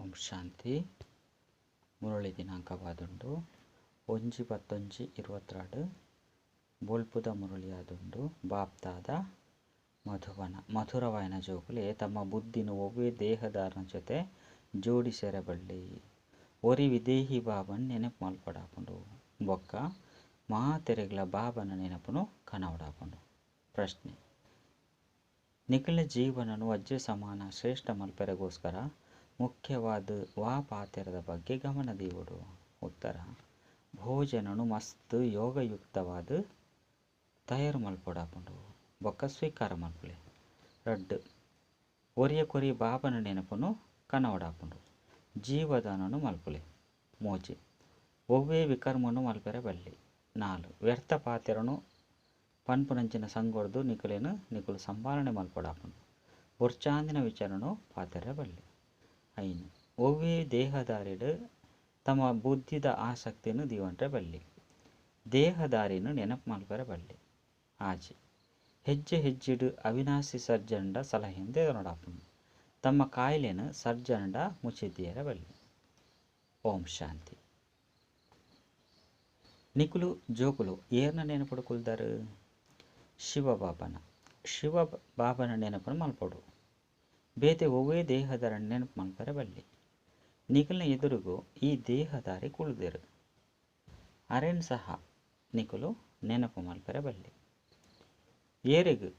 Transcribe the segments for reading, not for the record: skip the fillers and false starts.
ಓಂ ಶಾಂತಿ. ಮುರಳಿ ದಿನಾಂಕವಾದುಂಡು 1-10-22 ಬೊಲ್ಪುದ ಮುರಳಿಯಾದುಂಡು ಬಾಪ್ತಾದ ಮಧುವನ ಮಧುರವಾಯನ ಜೋಗುಲೆ ತಮ್ಮ ಬುದ್ಧಿನ ಒವ್ವೇ ದೇಹದಾರನ ಜೊತೆ ಜೋಡಿಸೆರಬಳ್ಳಿ ಒರಿ ವಿದೇಹಿ ಬಾಬನ್ ನೆನಪು ಮಲ್ಪಡಾಕೊಂಡು ಬೊಕ್ಕ ಮಾತೆರೆಗ್ಲ ಬಾಬನ ನೆನಪುನು ಕನವಡಾಕೊಂಡು. ಪ್ರಶ್ನೆ: ನಿಖಿಲ ಜೀವನನು ಅಜ್ಜೆ ಸಮಾನ ಶ್ರೇಷ್ಠ ಮಲ್ಪೆರೆಗೋಸ್ಕರ ಮುಖ್ಯವಾದ ವಾ ಪಾತೆರದ ಬಗ್ಗೆ ಗಮನ ದೀವುಡು. ಉತ್ತರ: ಭೋಜನನು ಮಸ್ತ್ ಯೋಗಯುಕ್ತವಾದ ತಯಾರು ಮಲ್ಪೊಡಾಕೊಂಡು ಬೊಕ್ಕ ಸ್ವೀಕಾರ ಮಲ್ಪಲೆ. ರಡ್ಡು: ಒರಿಯ ಕೊರಿ ಬಾಬನ ನೆನಪುನು ಕನವಡಾಕೊಂಡು ಜೀವದಾನನು ಮಲ್ಪಲೆ. ಮೋಜಿ: ಒವ್ವೇ ವಿಕರ್ಮನು ಮಲ್ಪೆರೆ ಬಲ್ಲಿ. 4: ವ್ಯರ್ಥ ಪಾತೆರನು ಪನ್ಪುನಂಚಿನ ಸಂಗೊಡ್ದು ನಿಕುಲು ಸಂಭಾಲನೆ ಮಲ್ಪೊಡಾಕೊಂಡು ಬೊರ್ಚಾಂದಿನ ವಿಚಾರನು ಪಾತೆರೆ ಬಲ್ಲಿ. 5: ಒವ್ವೇ ದೇಹದಾರಿಡು ತಮ್ಮ ಬುದ್ಧಿದ ಆಸಕ್ತಿಯನ್ನು ದೀವಂಟ್ರೆ ಬಲ್ಲಿ. ದೇಹದಾರಿನು ನೆನಪು ಮಲ್ಪೆರೆ ಬಲ್ಲಿ. ಆಜಿ: ಹೆಜ್ಜೆ ಹೆಜ್ಜಿಡು ಅವಿನಾಶಿ ಸರ್ಜಂಡ ಸಲಹೆಂದು ಎದನೊಡಾಪುಂಡು ತಮ್ಮ ಕಾಯಿಲೆನು ಸರ್ಜಂಡ ಮುಚ್ಚಿದ್ದೀರ ಬಲ್ಲಿ. ಓಂ ಶಾಂತಿ. ನಿಕುಲು ಜೋಕುಲು ಏರ್ನ ನೆನಪುಡು ಕುಲ್ದರು? ಶಿವ ಬಾಬನ ನೆನಪನ್ನು ಮಲ್ಪಡು. ಬೇತೆ ಒವ್ವೇ ದೇಹದಾರ ನೆನಪು ಮಲ್ಪರೆ ಬಲ್ಲಿ. ನಿಕುಲ್ನ ಎದುರುಗೂ ಈ ದೇಹದಾರಿ ಕುಳಿದಿರು ಅರೆನ್ ಸಹ ನಿಕುಲು ನೆನಪು ಮಲ್ಪರೆ ಬಲ್ಲಿ. ಏರೆಗು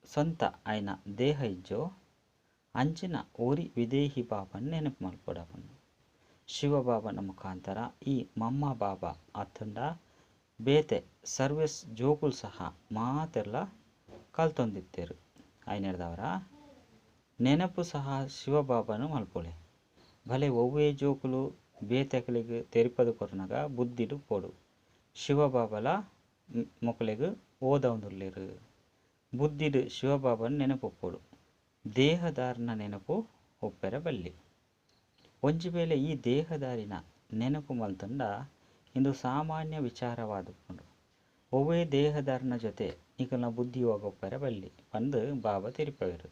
ಸ್ವಂತ ಆಯ್ನ ದೇಹ ಇಜ್ಜೋ ಅಂಚಿನ ಒರಿ ವಿದೇಹಿ ಬಾಬನ ನೆನಪು ಮಲ್ಪೊಡಾಪುಂಡು. ಶಿವಬಾಬನ ಮುಖಾಂತರ ಈ ಮಮ್ಮ ಬಾಬಾ ಅತ್ತಂಡ ಬೇತೆ ಸರ್ವಿಸ್ ಜೋಕುಲು ಸಹ ಮಾತೆರ್ಲ ಕಲ್ತೊಂದಿತ್ತೇರು. ಐನೆಡ್ದವರ ನೆನಪು ಸಹ ಶಿವಬಾಬನು ಮಲ್ಪೊಲೆ. ಭಲೆ ಒವ್ವೇ ಜೋಕುಲು ಬೇತೆಕಲಿಗೆ ತೆರಿಪದು ಕೊರನಗ ಬುದ್ಧಿಡು ಪೋಡು ಶಿವಬಾಬಲ ಮೊಕಲೆಗು ಓದೌಂದುಲ್ಲೇರು. ಬುದ್ಧಿಡು ಶಿವಬಾಬನ ನೆನಪು ಒಪ್ಪೋಡು ದೇಹದಾರನ ನೆನಪು ಒಪ್ಪೆರೆ ಬಲ್ಲಿ. ಒಂಜಿ ವೇಳೆ ಈ ದೇಹದಾರಿನ ನೆನಪು ಮಲ್ತಂಡ ಇಂದು ಸಾಮಾನ್ಯ ವಿಚಾರವಾದುಕೊಂಡು ಒವ್ವೇ ದೇಹದಾರನ ಜೊತೆ ನಿಕುಲ್ನ ಬುದ್ಧಿ ಹೋಗೊಪ್ಪೆರೆ ಬಲ್ಲಿ ಬಂದು ಬಾಬಾ ತೆರಿಪವೆರು.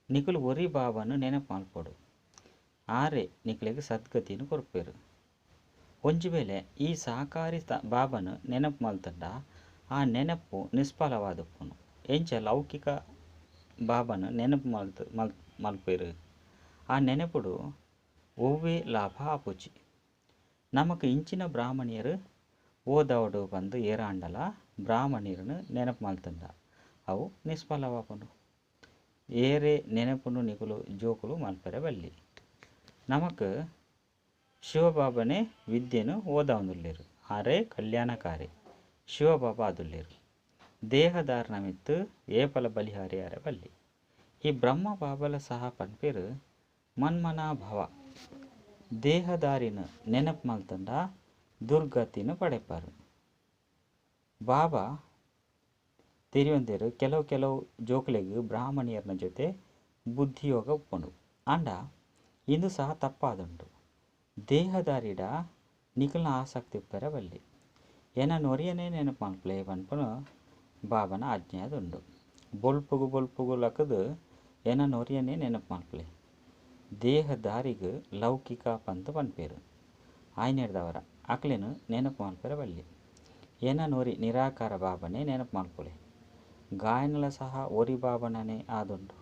ನಿಕುಲು ಒರಿ ಬಾಬನು ನೆನಪು ಮಲ್ಪೊಡು ಆರೆ ನಿಕುಲಿಗೆ ಸದ್ಗತಿನು ಕೊರ್ಪೆರು. ಒಂಜಿ ವೇಳೆ ಈ ಸಾಕಾರಿ ಬಾಬನು ನೆನಪು ಮಲ್ತಂಡ ಆ ನೆನಪು ನಿಷ್ಫಲವಾದುಪ್ಪುನು. ಎಂಚ ಲೌಕಿಕ ಬಾಬನು ನೆನಪು ಮಲ್ಪೆರು ಆ ನೆನಪುಡು ಒವ್ವೇ ಲಾಭ ಆಪುಜಿ. ನಮಕ್ ಇಂಚಿನ ಬ್ರಾಹ್ಮಣಿಯರು ಓದವಡು ಬಂದು ಏರಾಂಡಲ ಬ್ರಾಹ್ಮಣಿಯರನ್ನು ನೆನಪು ಮಲ್ತಂಡ ಅವು ನಿಷ್ಫಲವಾಪುಂಡು. ಏರೆ ನೆನಪುನು ನಿಕುಲು ಜೋಕುಲು ಮಲ್ಪೆರೆ ಬಲ್ಲಿ. ನಮಕ್ ಶಿವಬಾಬನೇ ವಿದ್ಯೆನು ಓದವೊಂದುಲ್ಲೇರು ಆರೆ ಕಲ್ಯಾಣಕಾರಿ ಶಿವಬಾಬಾ ಆದುಲ್ಲೇರು. ದೇಹದಾರನ ಮಿತ್ತು ಏಪಲ ಬಲಿಹಾರಿಯಾರೆ ಬಲ್ಲಿ. ಈ ಬ್ರಹ್ಮ ಬಾಬಲ ಸಹ ಪನ್ಪೇರು ಮನ್ಮನಾ ಭವ. ದೇಹದಾರಿನ ನೆನಪು ಮಲ್ತಂಡ ದುರ್ಗತಿನು ಪಡೆಪಾರು. ಬಾಬಾ ತೆರಿಯೊಂದೇರು ಕೆಲವು ಜೋಕುಲೆಗು ಬ್ರಾಹ್ಮಣಿಯರ್ನ ಜೊತೆ ಬುದ್ಧಿಯೋಗ ಉಪ್ಪುಂಡು ಅಂಡ ಇಂದು ಸಹ ತಪ್ಪಾದುಂಡು. ದೇಹದಾರಿಡ ನಿಕುಲ್ನ ಆಸಕ್ತಿ ಉಪ್ಪೆರೆ ಬಲ್ಲಿ. ಎನ್ನ ನೊರಿಯನೇ ನೆನಪು ಮಲ್ಪಲೆ ಪನ್ಪುನು ಬಾಬನ ಆಜ್ಞೆಯಾದುಂಡು. ಬೊಲ್ಪುಗು ಲಕದು ಎನ್ನ ನೊರಿಯನೇ ನೆನಪು ಮಲ್ಪಲೆ. ದೇಹದಾರಿಗು ಲೌಕಿಕ ಪಂತು ಪನ್ಪೇರು. ಆಯ್ನೆಡ್ದವರ ಅಕ್ಲೆನು ನೆನಪು ಮಲ್ಪೆರೆ ಬಲ್ಲಿ. ಎನ್ನ ನೊರಿ ನಿರಾಕಾರ ಬಾಬನೇ ನೆನಪು ಮಲ್ಪೊಲೆ. ಗಾಯನಲ ಸಹ ಒರಿ ಬಾಬನನೇ ಆದುಂಡು.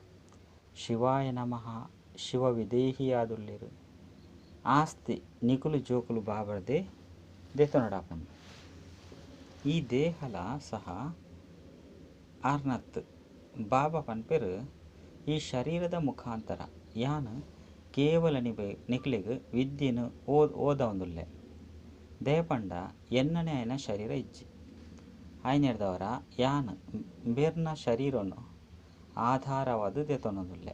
ಶಿವಾಯ ನಮಃ ಶಿವ ವಿದೇಹಿ ಆದುಲ್ಲೇರು. ಆಸ್ತಿ ನಿಕುಲು ಜೋಕುಲು ಬಾಬರದೇ ದೆತೊನಡಾಪುಂಡು. ಈ ದೇಹಲ ಸಹ ಅರ್ನತ್ ಬಾಬಾ ಪನ್ಪೇರು ಈ ಶರೀರದ ಮುಖಾಂತರ ಯಾನು ಕೇವಲ ನಿಕುಲೆಗು ವಿದ್ಯೆನು ಓದವೊಂದುಲ್ಲೆ ದಯಪಂಡ ಎನ್ನನೇ ಆಯ್ನ ಶರೀರ ಇಜ್ಜಿ. ಆಯ್ನೆಡ್ದವರ ಯಾನು ಬೇರ್ನ ಶರೀರನು ಆಧಾರವಾದು ದೆತೊನೊಂದುಲ್ಲೆ.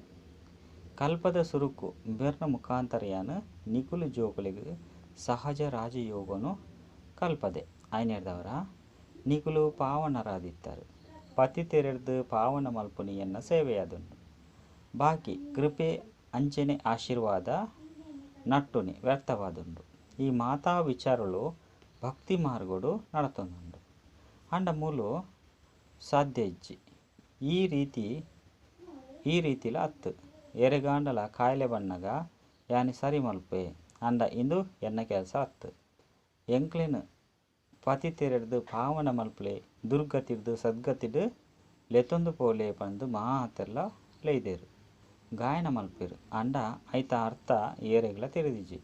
ಕಲ್ಪದ ಸುರುಕು ಬೇರ್ನ ಮುಖಾಂತರ ಯಾನು ನಿಕುಲು ಜೋಕುಲೆಗು ಸಹಜ ರಾಜಯೋಗನು ಕಲ್ಪದೆ. ಆಯ್ನೆಡ್ದವರ ನಿಕುಲು ಪಾವನರಾದಿತ್ತರು ಪತಿತೆರೆಡ್ದು ಪಾವನ ಮಲ್ಪುನಿ ಎನ್ನ ಸೇವೆಯಾದುಂಡು. ಬಾಕಿ ಕೃಪೆ ಅಂಚನೆ ಆಶೀರ್ವಾದ ನಟ್ಟುನಿ ವ್ಯರ್ಥವಾದುಂಡು. ಈ ಮಾತಾ ವಿಚಾರಲು ಭಕ್ತಿ ಮಾರ್ಗೋಡು ನಡತೊಂದುಂಡು ಅಂಡ ಮೂಲು ಸಾಧ್ಯ ಇಜ್ಜಿ. ಈ ರೀತಿಲ ಅತ್ತು ಎರೆಗಾಂಡಲ ಕಾಯಿಲೆ ಬಣ್ಣಗ ಯಾನಿ ಸರಿ ಮಲ್ಪೆ ಅಂಡ ಇಂದು ಎನ್ನ ಕೆಲಸ ಅತ್ತು. ಎಂಕ್ಲೆನು ಪತಿ ತೆರೆಡ್ದು ಪಾವನ ಮಲ್ಪಲೆ ದುರ್ಗತಿಡ್ದು ಸದ್ಗತಿಡು ಲೆತೊಂದು ಪೋಲೆ ಪಂದು ಮಾತೆಲ್ಲ ಲೈದೇರು ಗಾಯನ ಮಲ್ಪೇರು ಅಂಡ ಐತ ಅರ್ಥ ಏರೆಗ್ಲ ತೆರೆದಿಜಿ.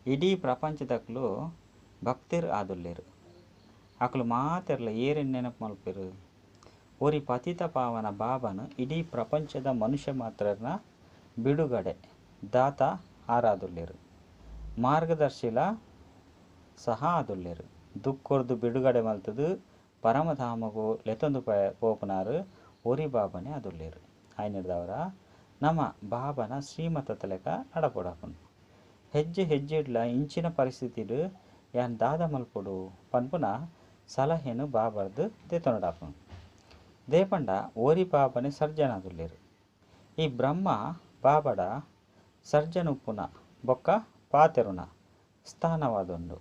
ಇಡೀ ಪ್ರಪಂಚದಕ್ಲು ಭಕ್ತಿರ್ ಆದುಲ್ಲೇರು ಅಕ್ಲು ಮಾತೆರ್ಲ ಏರೆನ್ ನೆನಪು ಮಲ್ಪೇರು. ಒರಿ ಪತಿತ ಪಾವನ ಬಾಬನು ಇಡೀ ಪ್ರಪಂಚದ ಮನುಷ್ಯ ಮಾತ್ರನ ಬಿಡುಗಡೆ ದಾತ ಆರಾದುಲ್ಲೇರು, ಮಾರ್ಗದರ್ಶಿಲ ಸಹ ಆದುಲ್ಲೇರು. ದುಃಖರ್ದು ಬಿಡುಗಡೆ ಮಲ್ತದು ಪರಮಧಾಮಗು ಲೆತೊಂದು ಪೋಪನಾರು ಒರಿ ಬಾಬನೇ ಆದುಲ್ಲೇರು. ಆಯ್ನಿಡ್ದವರ ನಮ್ಮ ಬಾಬನ ಶ್ರೀಮತ ತಲೆಕ ನಡಪೊಡಪುಂಡು. ಹೆಜ್ಜೆ ಹೆಜ್ಜೆಡ್ಲ ಇಂಚಿನ ಪರಿಸ್ಥಿತಿಡು ಯಾನ್ ದಾದ ಮಲ್ಪೊಡು ಪನ್ಪುನ ಸಲಹೆನು ಬಾಬರ್ದು ತೆತೊನಡಾಪುಂಡು. ದೇಪಂಡ ಓರಿ ಬಾಬನೆ ಸರ್ಜನ ಆದುಲ್ಲೇರು. ಈ ಬ್ರಹ್ಮ ಬಾಬಡ ಸರ್ಜನ ಉಪ್ಪುನ ಬೊಕ್ಕ ಪಾತೆರುನ ಸ್ಥಾನವಾದುಂಡು.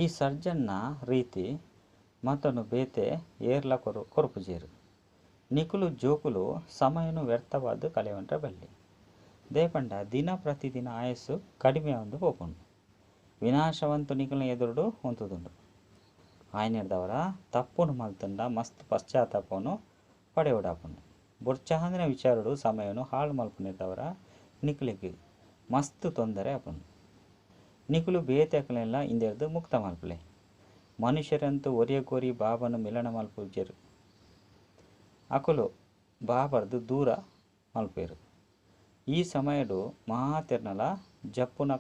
ಈ ಸರ್ಜನ್ನ ರೀತಿ ಮತ್ತೊಂದು ಬೇತೆ ಏರ್ಲ ಕೊರುಪುಜೇರು. ನಿಕುಲು ಜೋಕುಲು ಸಮಯನು ವ್ಯರ್ಥವಾದ ಕಲೆವಂಟ್ರ ಬಲ್ಲಿ. ದೇಪಂಡ ದಿನ ಪ್ರತಿದಿನ ಆಯಸ್ಸು ಕಡಿಮೆ ಒಂದು ಹೋಪುಂಡು. ವಿನಾಶವಂತು ನಿಕುಲ್ನ ಎದುರುಡು ಹೊಂತುದುಂಡು. ಆಯ್ನಿಡ್ದವರ ತಪ್ಪುನು ಮಲ್ತಂಡ ಮಸ್ತ್ ಪಶ್ಚಾತ್ತಾಪವನ್ನು ಪಡೆಯೋಡಾಪುಂಡು. ಬೊರ್ಚಾಂದಿನ ವಿಚಾರಡು ಸಮಯನು ಹಾಳು ಮಲ್ಪುನಿರ್ದವರ ನಿಕುಲಿಗೆ ಮಸ್ತ್ ತೊಂದರೆ ಆಪುಂಡು. ನಿಕುಲು ಬೇತೆಕಲೆಲ್ಲ ಇಂದೆರ್ದು ಮುಕ್ತ ಮಲ್ಪಲೆ. ಮನುಷ್ಯರಂತೂ ಒರಿಯಗೋರಿ ಬಾಬನು ಮಿಲನ ಮಲ್ಪುಜೆರು. ಅಕುಲು ಬಾಬರ್ದು ದೂರ ಮಲ್ಪೇರು. ಈ ಸಮಯಡು ಮಾತೆರ್ನಲ ಜಪ್ಪುನ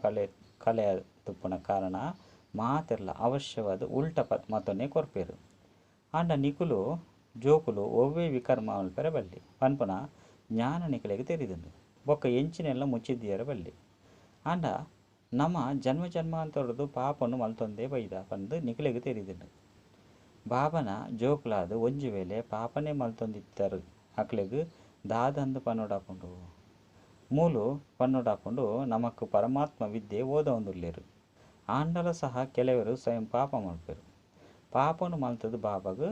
ಕಲೆಯ ತುಪ್ಪುನ ಕಾರಣ ಮಾತೆರ್ಲ ಅವಶ್ಯವಾದ ಉಲ್ಟ ಮತ್ತೊನ್ನೆ ಕೊರ್ಪೇರು. ಅಂಡ ನಿಕುಲು ಜೋಕುಲು ಒವ್ವೇ ವಿಕರ್ಮ ಮಲ್ಪೆರ ಬಲ್ಲಿ ಪನ್ಪುನ ಜ್ಞಾನ ನಿಕಲೆಗೆ ತೆರಿದುಂಡು ಬೊಕ್ಕ ಎಂಚಿನೆಲ್ಲ ಮುಚ್ಚಿದ್ದೀರ ಬಲ್ಲಿ. ಅಂಡ ನಮ್ಮ ಜನ್ಮ ಜನ್ಮಾಂತರದು ಪಾಪನು ಮಲ್ತೊಂದೇ ಬೈದ ಪಂದು ನಿಕಲೆಗೆ ತೆರಿದುಂಡು. ಬಾಬನ ಜೋಕುಲಾದು ಒಂಜಿ ವೇಳೆ ಪಾಪನೇ ಮಲ್ತೊಂದಿತ್ತರು ಅಕ್ಲೆಗ್ ದಾದಂದು ಪನ್ನೋಡಾಪುಂಡು. ಮೂಲು ಪನ್ನೋಡಾಪುಂಡು ನಮಕ್ ಪರಮಾತ್ಮ ವಿದ್ಯೆ ಓದೊಂದುಲ್ಲೇರು. ಆಂಡಲ ಸಹ ಕೆಲವರು ಸ್ವಯಂ ಪಾಪ ಮಲ್ಪೇರು. ಪಾಪನು ಮಲ್ತದು ಬಾಬಾಗ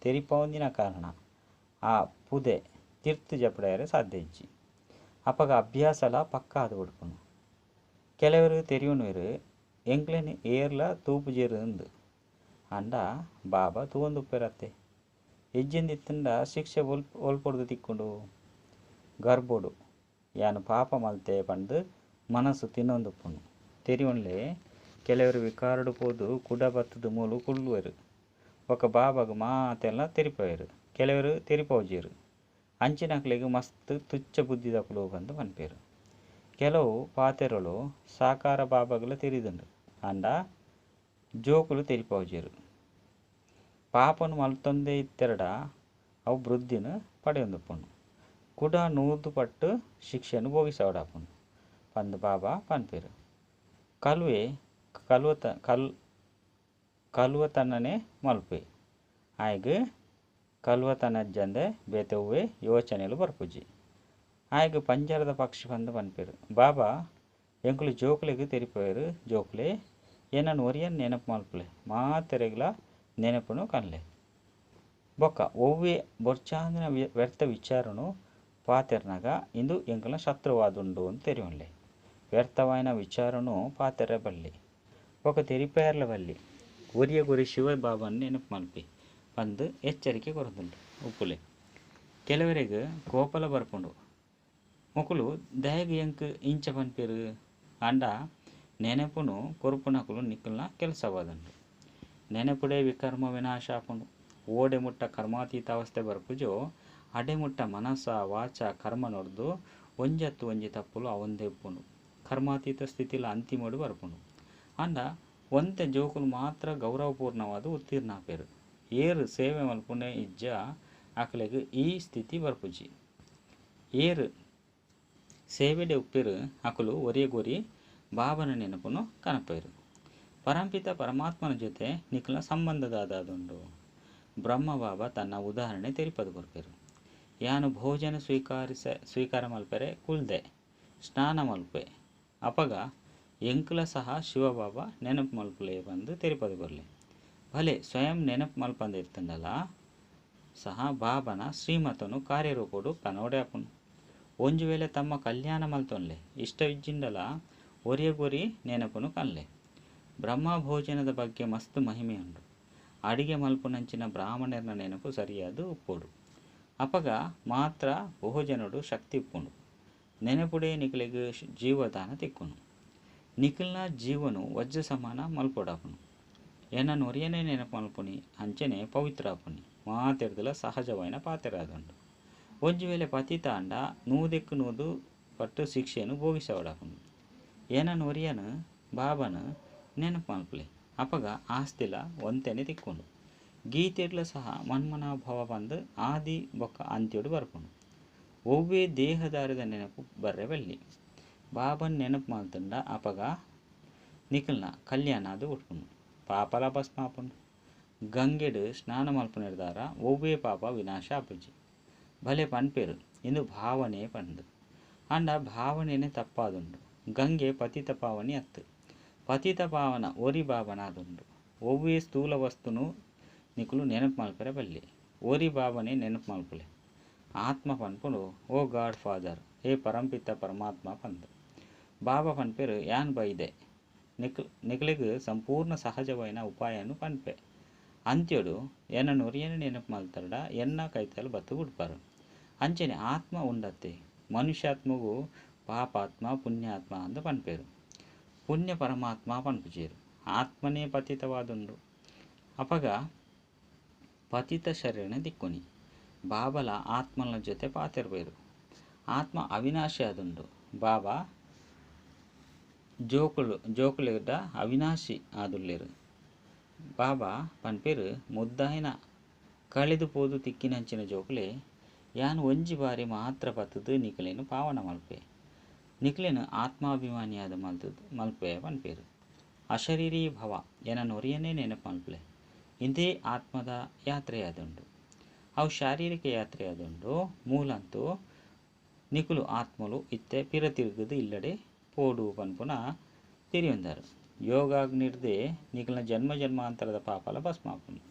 ತೆರಿಪೊಂದಿನ ಕಾರಣ ಆ ಪುದೆ ತಿರ್ತು ಜಪಡೆಯರೆ ಸಾಧ್ಯ ಇಜ್ಜಿ. ಅಪಗ ಅಭ್ಯಾಸಲ ಪಕ್ಕ ಅದು ಉಡ್ಪುನು. ಕೆಲವರು ತೆರಿಯುನುವೆರು ಎಂಕ್ಲೆನ್ ಏರ್ಲ ತೂಪುಜೇರು ಅಂದು ಅಂಡ ಬಾಬಾ ತೂವೊಂದುಪ್ಪೆರತ್ತೆ. ಇಜ್ಜಿಂದಿತ್ತಂಡ ಶಿಕ್ಷೆ ಒಲ್ಪೊಡ್ದು ತಿಕ್ಕುಂಡು. ಗರ್ಭೊಡು ಯಾನು ಪಾಪ ಮಲ್ತೆ ಪಂದು ಮನಸ್ಸು ತಿನ್ನೊಂದುಪ್ಪುನು. ತೆರಿಯುನ್ಲೆ ಕೆಲವರು ವಿಕಾರಡು ಪೋದು ಕುಡ ಬತ್ತದು ಮೂಲು ಕುಳ್ಳುವೆರು. ఒక ಬಾಬಾಗ ಮಾತೆಲ್ಲ ತೆರಿಪೋಯರು. ಕೆಲವರು ತೆರಿಪೋಜೇರು. ಅಂಚಿನಕ್ಲೆಗ್ ಮಸ್ತ್ ತುಚ್ಚ ಬುದ್ಧಿದಕುಲು ಬಂದು ಪನ್ಪೇರು. ಕೆಲವು ಪಾತೆರಳು ಸಾಕಾರ ಬಾಬಾಗಲ ತೆರಿದುಂಡು ಅಂಡ ಜೋಕುಲು ತೆರಿಪೋಜೇರು. ಪಾಪನು ಮಲ್ತೊಂದೇ ಇತ್ತೆರಡ ಅವು ಬೃದ್ಧಿನ ಪಡೆಯೊಂದುಪ್ಪುಂಡು. ಕುಡ 100 ಪಟ್ಟು ಶಿಕ್ಷೆನು ಭೋಗಿಸೋಡಾಪುಂಡು ಪಂದು ಬಾಬಾ ಪನ್ಪೇರು. ಕಲ್ವತನನೇ ಮಲ್ಪೆ ಆಯ್ಗೆ ಕಲ್ವತನಜ್ಜಂದೆ ಬೇತೆವ್ವೆ ಯೋಚನೆಲು ಬರ್ಪುಜಿ. ಆಯ್ಗೆ ಪಂಜರದ ಪಕ್ಷಿ ಪಂದು ಪನ್ಪೇರು. ಬಾಬಾ ಎಂಕುಲು ಜೋಕುಲೆಗ್ ತೆರಿಪೋಯರು. ಜೋಕುಲೆ ಏನನ್ನು ಒರಿಯನ್ ನೆನಪು ಮಲ್ಪಲೆ ಮಾತೆರೆಗ್ಲ ನೆನಪುನು ಕನ್ಲೆ ಬೊಕ್ಕ ಒವ್ವೇ ಬೊರ್ಚಾಂದಿನ ವ್ಯರ್ಥ ವಿಚಾರನು ಪಾತೆರ್ನಾಗ ಇಂದು ಎಂಕಲ್ನ ಶತ್ರುವಾದುಂಡು ಅಂತ ತೆರಿಯುನ್ಲೆ. ವ್ಯರ್ಥವಾಯಿನ ವಿಚಾರನು ಪಾತೆರ ಬಲ್ಲಿ ಬೊಕ್ಕ ತೆರಿಪೇರ್ಲ ಬಲ್ಲಿ ಒರಿಯ ಗೊರಿ ಶಿವ ಬಾಬಾನ ನೆನಪು ಮಲ್ಪಿ ಪಂದು ಎಚ್ಚರಿಕೆ ಕೊರದುಂಡು ಉಪ್ಪುಲೆ. ಕೆಲವರಿಗೆ ಕೋಪಲ ಬರ್ಪುಂಡು. ಮೊಕುಲು ದಯಗ್ ಎಂಕ್ ಇಂಚ ಪನ್ಪೇರು ಅಂಡ ನೆನಪುನು ಕೊರುಪುನಕುಲು ನಿಕಲ್ನ ಕೆಲಸವಾದುಂಡು. ನೆನಪುಡೆ ವಿಕರ್ಮ ವಿನಾಶ ಆಪುಂಡು. ಓಡೆ ಮುಟ್ಟ ಕರ್ಮಾತೀತ ಅವಸ್ಥೆ ಬರ್ಪುಜೋ ಅಡೆ ಮುಟ್ಟ ಮನಸ ವಾಚ ಕರ್ಮ ನೋಡ್ದು ಒಂಜತ್ತು ಒಂಜಿ ತಪ್ಪುಲು ಅವಂದೇ ಉಪ್ಪುಂಡು. ಕರ್ಮಾತೀತ ಸ್ಥಿತಿಲ ಅಂತಿಮಡು ಬರ್ಪುಂಡು. ಅಂಡ ಒಂತೆ ಜೋಕುಲು ಮಾತ್ರ ಗೌರವಪೂರ್ಣವಾದ ಉತ್ತೀರ್ಣ ಆಪೇರು. ಏರು ಸೇವೆ ಮಲ್ಪುನೆ ಇಜ್ಜ ಅಕ್ಲೆಗ್ ಈ ಸ್ಥಿತಿ ಬರ್ಪುಜಿ. ಏರು ಸೇವೆಡೆ ಉಪ್ಪೇರು ಅಕುಲು ಒರಿಯಗೋರಿ ಬಾಬನ ನೆನಪುನು ಕನಪೇರು. ಪರಂಪಿತ ಪರಮಾತ್ಮನ ಜೊತೆ ನಿಕಲ್ನ ಸಂಬಂಧದಾದುಂಡು. ಬ್ರಹ್ಮ ಬಾಬಾ ತನ್ನ ಉದಾಹರಣೆ ತೆರಿಪದು ಕೊರ್ಪೇರು. ಯಾನು ಭೋಜನ ಸ್ವೀಕಾರ ಮಲ್ಪೆರೆ ಕುಲ್ದೆ ಸ್ನಾನ ಮಲ್ಪೆ ಅಪಗ ಎಂಕುಲ ಸಹ ಶಿವಬಾಬಾ ನೆನಪು ಮಲ್ಪಲೆ ಬಂದು ತೆರಿಪದು ಕೊರ್ಲೆ. ಭಲೆ ಸ್ವಯಂ ನೆನಪು ಮಲ್ಪಂದ ಇರ್ತಂಡಲ ಸಹ ಬಾಬನ ಶ್ರೀಮತನು ಕಾರ್ಯರೂಪಡು ಕನೋಡೆ ಆಪುನು. ಒಂಜು ವೇಳೆ ತಮ್ಮ ಕಲ್ಯಾಣ ಮಲ್ತೊನ್ಲೆ ಇಷ್ಟವಿಜ್ಜಿಂಡಲ ಒರಿಯಗೊರಿ ನೆನಪುನು ಕನ್ಲೆ. ಬ್ರಹ್ಮ ಭೋಜನದ ಬಗ್ಗೆ ಮಸ್ತ್ ಮಹಿಮೆ ಉಂಡು. ಅಡಿಗೆ ಮಲ್ಪುನಂಚಿನ ಬ್ರಾಹ್ಮಣರ ನೆನಪು ಸರಿಯಾದು ಉಪ್ಪುಡು. ಅಪಗ ಮಾತ್ರ ಭೋಜನಡು ಶಕ್ತಿ ಇಪ್ಪುಂಡು. ನೆನಪುಡೆ ನಿಖಿಲಿಗೆ ಜೀವದಾನ ತಿಕ್ಕುನು. ನಿಖಿಲ್ನ ಜೀವನು ವಜ್ರ ಸಮಾನ ಮಲ್ಪೊಡಾಪುನು. ಏನನ್ನು ಒರಿಯನೇ ನೆನಪು ಮಲ್ಪುನಿ ಅಂಚನೆ ಪವಿತ್ರ ಆಪುನಿ. ಮಾತೆರ್ದಲ ಸಹಜವಾಯಿನ ಪಾತೆರಾದುಂಡು. ಒಂಜು ವೇಳೆ ಪತಿತ ಅಂಡ ನೂದೆಕ್ಕು ನೂದು ಪಟ್ಟು ಶಿಕ್ಷೆಯನ್ನು ಭೋಗಿಸವಡಾಪುನು. ಏನನ್ನು ಒರಿಯನು ಬಾಬನು ನೆನಪು ಮಲ್ಪಲೆ ಅಪಗ ಆಸ್ತಿಲ ಒಂತೆನೆ ತಿಕ್ಕುಂಡು. ಗೀತೆಡ್ಲ ಸಹ ಮನ್ಮನಾಭವ ಬಂದು ಆದಿ ಬೊಕ್ಕ ಅಂತ್ಯೋಡು ಬರ್ಪುಂಡು. ಒವ್ವೇ ದೇಹದಾರಿದ ನೆನಪು ಬರ್ರೆ ಬಲ್ಲಿ. ಬಾಬನ್ ನೆನಪು ಮಲ್ತುಂಡ ಅಪಗ ನಿಖಲ್ನ ಕಲ್ಯಾಣ ಅದು ಉಟ್ಪುಂಡು. ಪಾಪಲ ಭಸ್ಮಾಪುಂಡು. ಗಂಗೆಡು ಸ್ನಾನ ಮಲ್ಪುನಿರ್ದಾರ ಒವ್ವೇ ಪಾಪ ವಿನಾಶ ಆಪುಜಿ. ಭಲೆ ಪನ್ಪೇರು ಇಂದು ಭಾವನೆ ಪಂಡು. ಅಂಡ ಭಾವನೆನೇ ತಪ್ಪಾದುಂಡು. ಗಂಗೆ ಪತಿತ ಪಾವನಿ ಅತ್ತು. ಪತಿತ ಪಾವನ ಒರಿ ಬಾಬನಾದುಂಡು. ಒವ್ವೇ ಸ್ಥೂಲ ವಸ್ತುನು ನಿಕುಲು ನೆನಪು ಮಲ್ಪರೆ ಬಲ್ಲಿ. ಒರಿ ಬಾಬನೆ ನೆನಪು ಮಲ್ಪುಲೆ ಆತ್ಮ ಪನ್ಪುಡು ಓ ಗಾಡ್ ಫಾದರ್ ಏ ಪರಂಪಿತ ಪರಮಾತ್ಮ ಪಂದು. ಬಾಬಾ ಪನ್ಪೇರು ಯಾನ್ ಬೈದೆ ನಿಖಲಿಗೆ ಸಂಪೂರ್ಣ ಸಹಜವಾಯಿನ ಉಪಾಯನು ಪನ್ಪೆ. ಅಂತ್ಯೋಡು ಏನನ್ನು ಒರಿಯನೆ ನೆನಪು ಮಲ್ತಡ ಎನ್ನ ಕೈತಲು ಬತ್ತು ಬಿಡ್ಪಾರು. ಅಂಚನೆ ಆತ್ಮ ಉಂಡತ್ತೆ. ಮನುಷ್ಯಾತ್ಮಗೂ ಪಾಪಾತ್ಮ ಪುಣ್ಯಾತ್ಮ ಅಂದು ಪನ್ಪೇರು. ಪುಣ್ಯ ಪರಮಾತ್ಮ ಪನ್ಪುಜೇರು. ಆತ್ಮನೇ ಪತಿತವಾದುಂಡು. ಅಪಗ ಪತಿತ ಶರೀರನ ದಿಕ್ಕುನಿ. ಬಾಬಲ ಆತ್ಮನ ಜೊತೆ ಪಾತಿರ್ಬೇರು. ಆತ್ಮ ಅವಿನಾಶಿ ಆದುಂಡು. ಬಾಬಾ ಜೋಕುಲಿಡ ಅವಿನಾಶಿ ಆದುಲ್ಲೇರು. ಬಾಬಾ ಪನ್ಪೇರು ಮುದ್ದಾಯಿನ ಕಳೆದು ಪೋದು ತಿಕ್ಕಿನಂಚಿನ ಜೋಕುಲೆ ಯಾನ್ ಒಂಜಿ ಬಾರಿ ಮಾತ್ರ ಪತ್ತದು ನಿಖಲೇನು ಪಾವನ ಮಲ್ಪೆ. ನಿಖಲೇನು ಆತ್ಮಾಭಿಮಾನಿಯಾದ ಮಲ್ಪೆ ಪನ್ಪೇರು. ಅಶರೀರಿ ಭವ ಏನನ್ನು ಒರಿಯನೇ ನೆನಪು ಮಲ್ಪಲೆ ಇಂದೇ ಆತ್ಮದ ಯಾತ್ರೆಯಾದುಂಡು. ಅವು ಶಾರೀರಿಕ ಯಾತ್ರೆಯಾದುಂಡು. ಮೂಲಂತೂ ನಿಖುಲು ಆತ್ಮಲು ಇತ್ತೆ ಪಿರ ತಿರುಗುದು ಇಲ್ಲಡೆ ಪೋಡು ಪನ್ಪುನ ತಿರಿಯೊಂದಾರು. ಯೋಗಾಗ್ನಿರ್ದೆ ನಿಖಲ್ನ ಜನ್ಮ ಜನ್ಮಾಂತರದ ಪಾಪಲ ಭಸ್ಮಾಪುನು.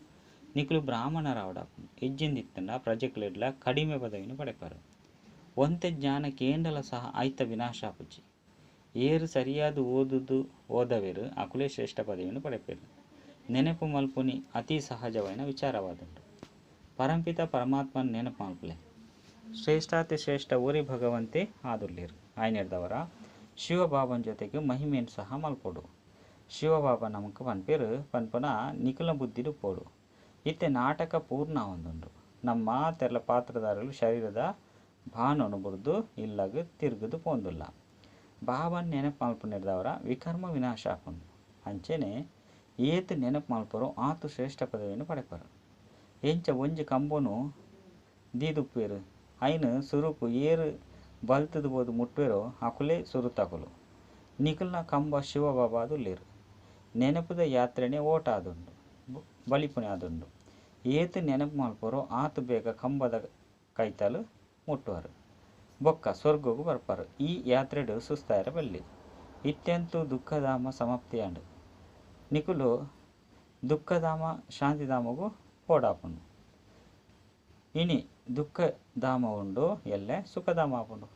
ನಿಖಲು ಬ್ರಾಹ್ಮಣರಾವಡಾಪುನು. ಇಜ್ಜಿಂದಿತ್ತಂಡ ಪ್ರಜೆಕ್ಲೆಡ್ಲ ಕಡಿಮೆ ಪದವಿನ ಪಡೆಪಾರು. ಒಂತೆ ಜ್ಞಾನ ಕೇಂಡಲ ಸಹ ಐತ ವಿನಾಶ ಆಪುಜಿ. ಏರು ಸರಿಯಾದ ಓದುದು ಓದವೇರು ಅಕುಲೆ ಶ್ರೇಷ್ಠ ಪದವಿಯನ್ನು ಪಡೆಪೇರು. ನೆನಪು ಮಲ್ಪುನಿ ಅತಿ ಸಹಜವಾಯಿನ ವಿಚಾರವಾದುಂಡು. ಪರಂಪಿತ ಪರಮಾತ್ಮನ ನೆನಪು ಮಲ್ಪಲೆ ಶ್ರೇಷ್ಠಾತಿ ಶ್ರೇಷ್ಠ ಊರಿ ಭಗವಂತೆ ಆದುಲ್ಲೇರು. ಆಯ್ನೆರ್ದವರ ಶಿವಬಾಬನ ಜೊತೆಗೆ ಮಹಿಮೆಯನ್ನು ಸಹ ಮಲ್ಪೋಡು. ಶಿವಬಾಬಾ ನಮಕ್ ಪನ್ಪೇರು ಪನ್ಪುನ ನಿಖಲ ಬುದ್ಧಿಡು ಪೋಡು. ಇತ್ತೆ ನಾಟಕ ಪೂರ್ಣ ಒಂದುಂಡು. ನಮ್ಮ ತೆರಳ ಪಾತ್ರಧಾರರು ಶರೀರದ ಭಾನನು ಬುಡ್ದು ಇಲ್ಲಗ ತಿರುಗುದು ಪೋಂದುಲ್ಲ. ಬಾಬನ ನೆನಪು ಮಲ್ಪುನಿರ್ದವರ ವಿಕರ್ಮ ವಿನಾಶ ಆಪುಂಡು. ಅಂಚನೆ ಏತು ನೆನಪು ಮಲ್ಪರು ಆತು ಶ್ರೇಷ್ಠ ಪದವಿಯನ್ನು ಪಡೆಪರು. ಎಂಚ ಒಂಜಿ ಕಂಬನು ದೀದುಪ್ಪೇರು ಐನು ಸುರುಕು ಏರು ಬಲ್ತದು ಬೋದು ಮುಟ್ವೇರೋ ಅಕುಲೆ ಸುರುತಕುಲು. ನಿಖಲ್ನ ಕಂಬ ಶಿವಬಾಬಾ ಅದುಲ್ಲೇರು. ನೆನಪುದ ಯಾತ್ರೆನೇ ಓಟ ಆದುಂಡು. ಬಲಿಪುಣೆ ಆದುಂಡು. ಏತು ನೆನಪು ಮಲ್ಪರು ಆತು ಬೇಗ ಕಂಬದ ಕೈತಲು ಮುಟ್ಟುವರು. ಬೊಕ್ಕ ಸ್ವರ್ಗಗೂ ಬರ್ಪಾರು. ಈ ಯಾತ್ರೆಡು ಸುಸ್ತಾಯರ ಬಲ್ಲಿ. ಇತ್ಯಂತೂ ದುಃಖಧಾಮ ಸಮಾಪ್ತಿಯಾಂಡು. ನಿಖುಲು ದುಃಖಧಾಮ ಶಾಂತಿಧಾಮಗೂ ಓಡಾಪುಂಡು. ಇನಿ ದುಃಖಧಾಮ ಉಂಡು ಎಲ್ಲೆ ಸುಖಧಾಮ ಆಪುಂಡು.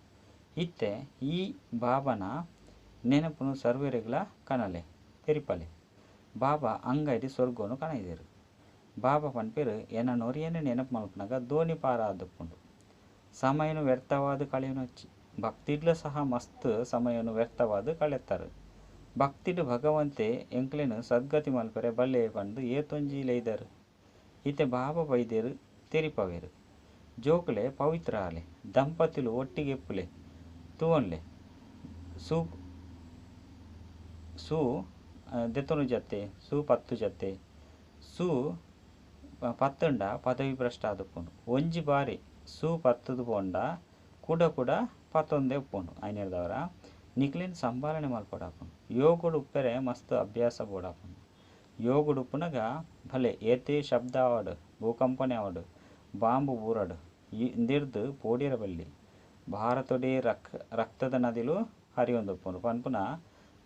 ಇತ್ತೆ ಈ ಬಾಬನ ನೆನಪುನು ಸರ್ವೇರೆಗ್ಲ ಕನಲೆ ತೆರಿಪಲೆ. ಬಾಬಾ ಅಂಗೈಡಿ ಸ್ವರ್ಗನು ಕಣೈದೇರು. ಬಾಬಾ ಪನ್ಪೇರು ಏನನ್ನು ಒರಿಯನೆ ನೆನಪು ಮಲ್ಪನಾಗ ದೋಣಿ ಪಾರ ಆದುಪ್ಪುಂಡು. ಸಮಯನು ವ್ಯರ್ಥವಾದ ಕಳೆಯನು ಹಚ್ಚಿ. ಭಕ್ತಿಡ್ಲ ಸಹ ಮಸ್ತ್ ಸಮಯನು ವ್ಯರ್ಥವಾದ ಕಳೆತ್ತಾರೆ. ಭಕ್ತಿಡು ಭಗವಂತೆ ಎಂಕ್ಲೆನು ಸದ್ಗತಿ ಮಲ್ಪರೆ ಬಲ್ಲೆ ಪಂದು ಏತೊಂಜಿ ಲೈದರು. ಇತ್ತೆ ಬಾಬಾ ಬೈದೇರು ತೆರಿಪವೇರು. ಜೋಕುಲೆ ಪವಿತ್ರ ಆಲೆ ದಂಪತಿಲು ಒಟ್ಟಿಗೆ ಎಪ್ಪುಲೆ ತೂವನ್ಲೆ ಸೂ ದೆತೊನು ಜತ್ತೆ ಸೂ ಪತ್ತು ಜತ್ತೆ ಸೂ ಪತ್ತುಂಡ ಪದವಿ ಭ್ರಷ್ಟ ಆದುಪ್ಪುಂಡು. ಒಂಜಿ ಬಾರಿ ಸೂ ಪತ್ತದು ಪೋಂಡ ಕೂಡ ಪತ್ತೊಂದೇ ಉಪ್ಪುಂಡು. ಐನೆರ್ದವರ ನಿಖಲೇನು ಸಂಭಾಲನೆ ಮಲ್ಪಡಾಪುಂಡು. ಯೋಗುಡು ಉಪ್ಪೆರೆ ಮಸ್ತ್ ಅಭ್ಯಾಸ ಬೋಡಾಪುಂಡು. ಯೋಗುಡು ಉಪ್ಪುನಗ ಭಲೆ ಏತೇ ಶಬ್ದ ಆವಡು ಭೂಕಂಪನೆ ಆವಡು ಬಾಂಬು ಬೂರಡು ಇಂದಿರ್ದು ಪೋಡಿರ ಬಲ್ಲಿ. ಭಾರತೊಡೆ ರಕ್ತದ ನದಿಲು ಹರಿಯೊಂದುಪ್ಪುಂಡು ಪನ್ಪುನ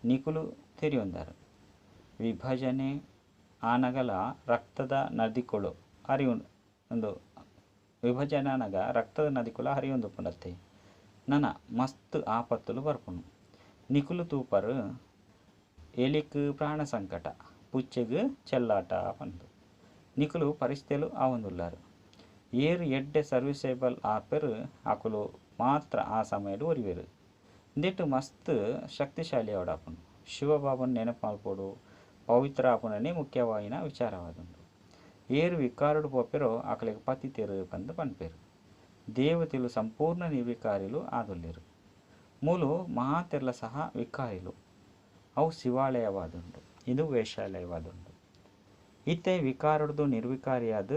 ನಿಖುಲು ತೆರಿಯೊಂದಾರು. ವಿಭಜನೆ ಆನಗಲ ರಕ್ತದ ನದಿಕೊಳು ಹರಿಯೊಂದು ವಿಭಜನೆ ಆನಗ ರಕ್ತದ ನದಿಕೊಳ ಹರಿಯೊಂದುಪ್ಪುಂಡತ್ತೆ. ನನ ಮಸ್ತ್ ಆಪತ್ತುಲು ಬರ್ಪುನು. ನಿಕುಲು ತೂಪರು ಎಲಿಕ್ ಪ್ರಾಣ ಸಂಕಟ ಪುಚ್ಚೆಗ್ ಚೆಲ್ಲಾಟ ಪಂದು ನಿಕುಲು ಪರಿಸ್ಥಿತಿಲು ಆವೊಂದುಲ್ಲಾರು. ಏರು ಎಡ್ಡೆ ಸರ್ವಿಸೇಬಲ್ ಆಪೆರು ಅಕುಲು ಮಾತ್ರ ಆ ಸಮಯಡು ಒರಿವೆರು. ಇಂದೆಟ್ಟು ಮಸ್ತ್ ಶಕ್ತಿಶಾಲಿ ಅವಡಾಪುಂಡು. ಶಿವಬಾಬನ್ ನೆನಪು ಮಲ್ಪೋಡು ಪವಿತ್ರ ಆಪುನನೆ ಮುಖ್ಯವಾಯಿನ ವಿಚಾರವಾದುಂಡು. ಏರು ವಿಕಾರುಡು ಪೋಪೆರೋ ಅಕಲಿಗೆ ಪತಿತೆರು ಪಂದು ಪನ್ಪೇರು. ದೇವತೆಲು ಸಂಪೂರ್ಣ ನಿರ್ವಿಕಾರಿಲು ಆದುಲ್ಲೆರು. ಮೂಲು ಮಹಾತೆರ್ಲ ಸಹ ವಿಕಾರಿಲು. ಅವು ಶಿವಾಲಯವಾದುಂಡು, ಇದು ವೇಷಾಲಯವಾದುಂಡು. ಇತ್ತೆ ವಿಕಾರುಡ್ದು ನಿರ್ವಿಕಾರಿಯಾದ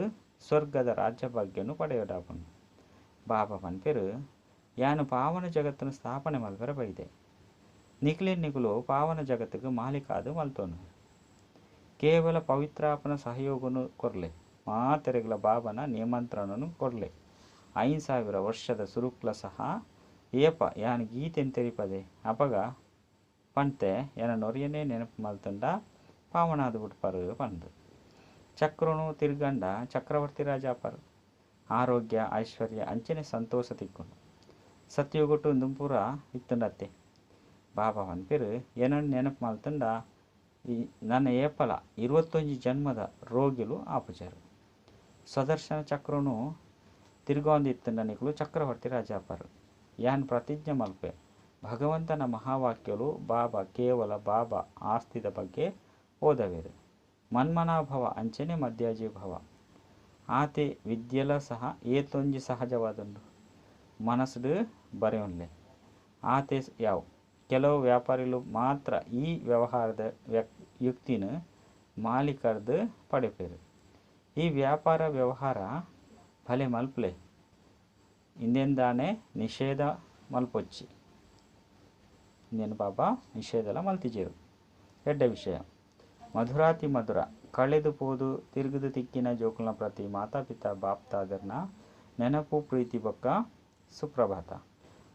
ಸ್ವರ್ಗದ ರಾಜ್ಯಭಾಗ್ಯನು ಪಡೆಯೋಡಾಪುಂಡು. ಬಾಬಾ ಪನ್ಪೇರು ಯಾನು ಪಾವನ ಜಗತ್ತನ್ನು ಸ್ಥಾಪನೆ ಮಲ್ಪೆರ ಬೈದೆ. ನಿಕುಲು ಪಾವನ ಜಗತ್ತಿಗೆ ಮಾಲೀಕಾದು ಮಲ್ತೋನು. ಕೇವಲ ಪವಿತ್ರಾಪನ ಸಹಯೋಗನು ಕೊರ್ಲೆ ಮಾತೆರೆಗಳ ಬಾಬನ ನಿಯಮಂತ್ರಣನು ಕೊರ್ಲೆ 5,000 ವರ್ಷದ ಸುರುಕ್ಲ ಸಹ ಏಪ ಯಾನು ಗೀತೆನ್ ತೆರಿಪದೆ ಅಪಗ ಪಂತೆ ಯಾನ ನೊರಿಯನೇ ನೆನಪು ಮಲ್ತಂಡ ಪಾವನಾದು ಬಿಟ್ಪರು ಪಂದು. ಚಕ್ರನು ತಿರ್ಗಂಡ ಚಕ್ರವರ್ತಿ ರಾಜಾಪರು. ಆರೋಗ್ಯ ಐಶ್ವರ್ಯ ಅಂಚನೆ ಸಂತೋಷ ತಿಕ್ಕುಂಡು. ಸತ್ಯುಗೊಟ್ಟು ದುಂಪುರ ಇತ್ತುಂಡತ್ತೆ. ಬಾಬಾ ಪನ್ಪೇರು ಏನನ್ನು ನೆನಪು ಮಲ್ತಂಡ ನನ್ನ ಏಪಲ 21 ಜನ್ಮದ ರೋಗಿಲು ಆಪುಜರು. ಸ್ವದರ್ಶನ ಚಕ್ರನು ತಿರ್ಗೊಂದಿತ್ತಂಡ ನಿಕುಲು ಚಕ್ರವರ್ತಿ ರಾಜಾಪರು. ಯಾನ್ ಪ್ರತಿಜ್ಞೆ ಮಲ್ಪೆ ಭಗವಂತನ ಮಹಾವಾಕ್ಯಲು ಬಾಬಾ ಕೇವಲ ಬಾಬಾ ಆಸ್ತಿದ ಬಗ್ಗೆ ಓದವೇರು. ಮನ್ಮನಾಭವ ಅಂಚನೆ ಮಧ್ಯಾಜಿ ಭವ. ಆತೆ ವಿದ್ಯೆಲ ಸಹ ಏತೊಂಜಿ ಸಹಜವಾದುಂಡು. ಮನಸ್ಸುಡು ಬರೆಯುನ್ಲೆ ಆತೆ ಯಾವು ಕೆಲವು ವ್ಯಾಪಾರಿಲು ಮಾತ್ರ ಈ ವ್ಯವಹಾರದ ಯುಕ್ತಿನ ಮಾಲೀಕರ್ದು ಪಡೆಪೇರು. ಈ ವ್ಯಾಪಾರ ವ್ಯವಹಾರ ಭಲೆ ಮಲ್ಪಲೆ ಇಂದೆಂದಾನೆ ನಿಷೇಧ ಮಲ್ಪೊಚ್ಚಿ. ಇಂದೇನು ಬಾಬಾ ನಿಷೇಧಲ ಮಲ್ತಿಜೇರು. ಎಡ್ಡ ವಿಷಯ ಮಧುರಾತಿ ಮಧುರ ಕಳೆದು ಪೋದು ತಿರುಗುದು ತಿಕ್ಕಿನ ಜೋಕುಲ್ನ ಪ್ರತಿ ಮಾತಾಪಿತಾ ಬಾಪ್ತಾದರ್ನ ನೆನಪು ಪ್ರೀತಿ ಬೊಕ್ಕ ಸುಪ್ರಭಾತ.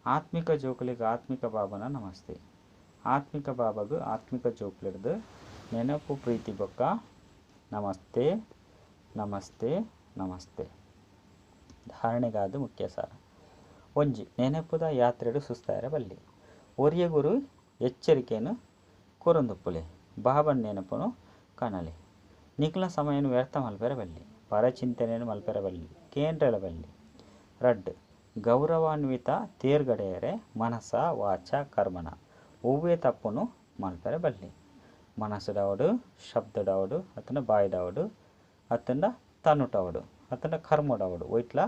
ಆತ್ಮಿಕ ಜೋಕುಲಿಗೆ ಆತ್ಮಿಕ ಬಾಬನ ನಮಸ್ತೆ. ಆತ್ಮಿಕ ಬಾಬಾಗು ಆತ್ಮಿಕ ಜೋಕುಲಿರ್ದು ನೆನಪು ಪ್ರೀತಿ ಬೊಕ್ಕ ನಮಸ್ತೆ ನಮಸ್ತೆ ನಮಸ್ತೆ. ಧಾರಣೆಗಾದ ಮುಖ್ಯ ಸಾರ ಒಂಜಿ ನೆನಪುದ ಯಾತ್ರೆಡು ಸುಸ್ತಾಯರ ಬಲ್ಲಿ. ಒರಿಯ ಗುರು ಎಚ್ಚರಿಕೆಯನ್ನು ಕೊರೊಂದುಪ್ಪುಲೆ ಬಾಬನ ನೆನಪುನು ಕಣಲೆ. ನಿಖಲ ಸಮಯನು ವ್ಯರ್ಥ ಮಲ್ಪೆರ ಬಲ್ಲಿ. ಪರಚಿಂತನೆಯನ್ನು ಮಲ್ಪೆರ ಬಲ್ಲಿ ಕೇಂದ್ರಲ ಬಲ್ಲಿ. ರಡ್ ಗೌರವಾನ್ವಿತ ತೇರ್ಗಡೆಯರೆ ಮನಸ ವಾಚ ಕರ್ಮನ ಒವ್ವೇ ತಪ್ಪುನು ಮಲ್ಪೆರ ಬಲ್ಲಿ. ಮನಸ್ಸುಡವಡು ಶಬ್ದಡವಡು ಅತನ ಬಾಯಿಡವಡು ಅತಂಡ ತನುಟವಡು ಅತಂಡ ಕರ್ಮಡವಡು ಒಯ್ಟ್ಲ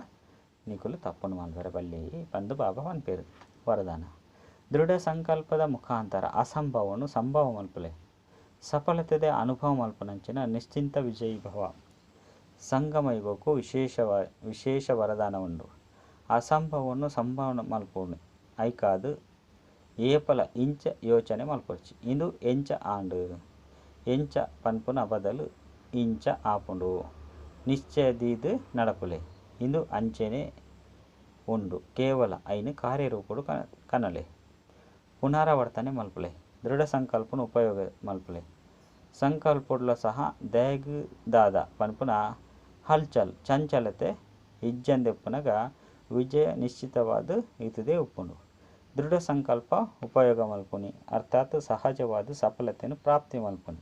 ನಿಕುಲು ತಪ್ಪುನು ಮಲ್ಪೆರ ಬಲ್ಲಿ ಪಂದು ಬಾಬಾ ಪನ್ಪೇರು. ವರದಾನ ದೃಢ ಸಂಕಲ್ಪದ ಮುಖಾಂತರ ಅಸಂಭವನು ಸಂಭವ ಮಲ್ಪಲೆ. ಸಫಲತೆದ ಅನುಭವ ಮಲ್ಪನಂಚಿನ ನಿಶ್ಚಿಂತ ವಿಜಯೀ ಭವ. ಸಂಗಮ ಯುಗಕ್ಕೂ ವಿಶೇಷ ವರದಾನ ಉಂಡು. ಅಸಂಭವವನ್ನು ಸಂಭವ ಮಲ್ಪೋನು ಐಕಾದು ಏಪಲ ಇಂಚ ಯೋಚನೆ ಮಲ್ಪೊಚ್ಚಿ. ಇಂದು ಎಂಚ ಆಂಡು ಎಂಚ ಪನ್ಪುನ ಬದಲು ಇಂಚ ಆಪುಂಡು ನಿಶ್ಚಯದೀದು ನಡಪುಲೆ. ಇಂದು ಅಂಚೆನೆ ಉಂಡು ಕೇವಲ ಐನು ಕಾರ್ಯರೂಪುಡು ಕನಲೆ. ಪುನರಾವರ್ತನೆ ಮಲ್ಪಲೆ ದೃಢ ಸಂಕಲ್ಪನ ಉಪಯೋಗ ಮಲ್ಪಲೆ. ಸಂಕಲ್ಪುಡ್ಲ ಸಹ ದಯಗು ದಾದ ಪನ್ಪುನ ಹಲ್ಚಲ್ ಚಂಚಲತೆ ಇಜ್ಜಂದೆಪ್ಪುನಗ ವಿಜಯ ನಿಶ್ಚಿತವಾದ ಇತುದೇ ಉಪ್ಪುಂಡು. ದೃಢ ಸಂಕಲ್ಪ ಉಪಯೋಗ ಮಲ್ಪುನಿ ಅರ್ಥಾತ್ ಸಹಜವಾದ ಸಫಲತೆಯನ್ನು ಪ್ರಾಪ್ತಿ ಮಲ್ಪುನಿ.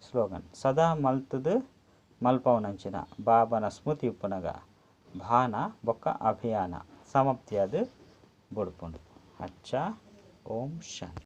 ಸ್ಲೋಗನ್ ಸದಾ ಮಲ್ತುದು ಮಲ್ಪವನಂಚಿನ ಬಾಬನ ಸ್ಮೃತಿ ಉಪ್ಪುನಗ ಭಾನ ಬೊಕ್ಕ ಅಭಿಯಾನ ಸಮಾಪ್ತಿಯಾದ ಬುಡ್ಪುಂಡು. ಅಚ್ಚ ಓಂ ಶಾಂತಿ.